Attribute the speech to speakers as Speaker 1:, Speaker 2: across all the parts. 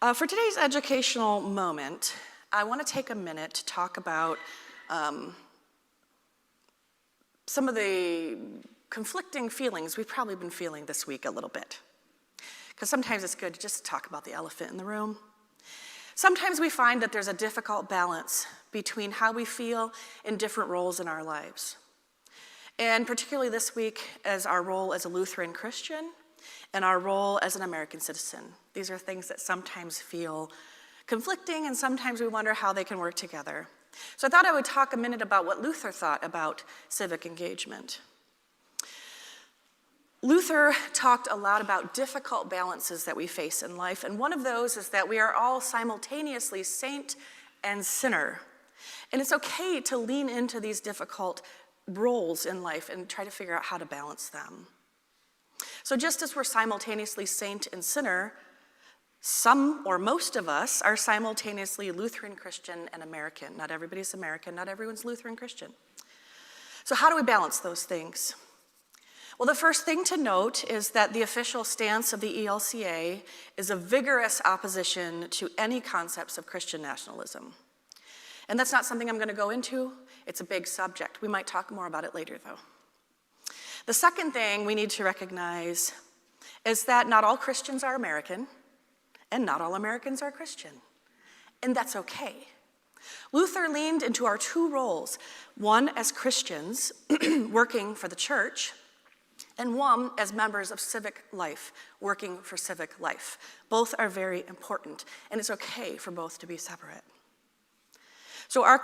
Speaker 1: For today's educational moment, I want to take a minute to talk about some of the conflicting feelings we've probably been feeling this week a little bit. Because sometimes it's good to just talk about the elephant in the room. Sometimes we find that there's a difficult balance between how we feel in different roles in our lives. And particularly this week, as our role as a Lutheran Christian and our role as an American citizen. These are things that sometimes feel conflicting, and sometimes we wonder how they can work together. So I thought I would talk a minute about what Luther thought about civic engagement. Luther talked a lot about difficult balances that we face in life, and one of those is that we are all simultaneously saint and sinner. And it's okay to lean into these difficult roles in life and try to figure out how to balance them. So just as we're simultaneously saint and sinner, some or most of us are simultaneously Lutheran Christian and American. Not everybody's American, not everyone's Lutheran Christian. So how do we balance those things? Well, the first thing to note is that the official stance of the ELCA is a vigorous opposition to any concepts of Christian nationalism. And that's not something I'm going to go into. It's a big subject. We might talk more about it later, though. The second thing we need to recognize is that not all Christians are American, and not all Americans are Christian. And that's okay. Luther leaned into our two roles, one as Christians working for the church, and one as members of civic life, working for civic life. Both are very important, and it's okay for both to be separate. So our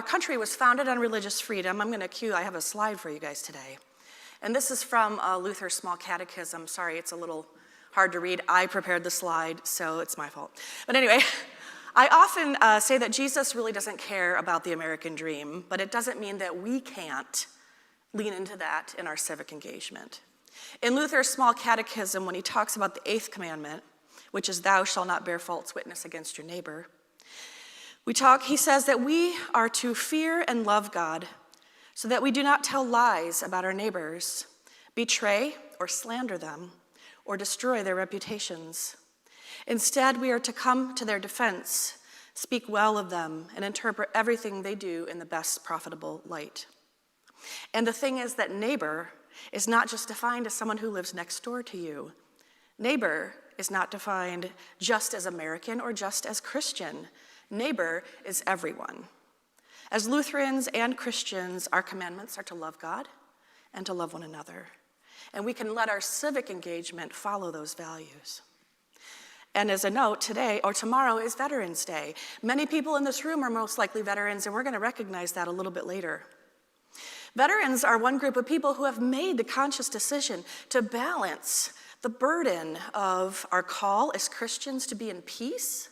Speaker 1: country was founded on religious freedom. I have a slide for you guys today. And this is from Luther's Small Catechism. Sorry, it's a little hard to read. I prepared the slide, so it's my fault. But anyway, I often say that Jesus really doesn't care about the American dream, but it doesn't mean that we can't lean into that in our civic engagement. In Luther's Small Catechism, when he talks about the 8th commandment, which is thou shalt not bear false witness against your neighbor, he says that we are to fear and love God so that we do not tell lies about our neighbors, betray or slander them, or destroy their reputations. Instead, we are to come to their defense, speak well of them, and interpret everything they do in the best profitable light. And the thing is that neighbor is not just defined as someone who lives next door to you. Neighbor is not defined just as American or just as Christian. Neighbor is everyone. As Lutherans and Christians, our commandments are to love God and to love one another. And we can let our civic engagement follow those values. And as a note, today or tomorrow is Veterans Day. Many people in this room are most likely veterans, and we're going to recognize that a little bit later. Veterans are one group of people who have made the conscious decision to balance the burden of our call as Christians to be in peace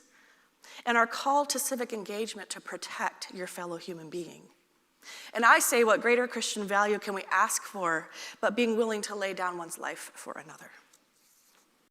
Speaker 1: and our call to civic engagement to protect your fellow human being. And I say, what greater Christian value can we ask for but being willing to lay down one's life for another?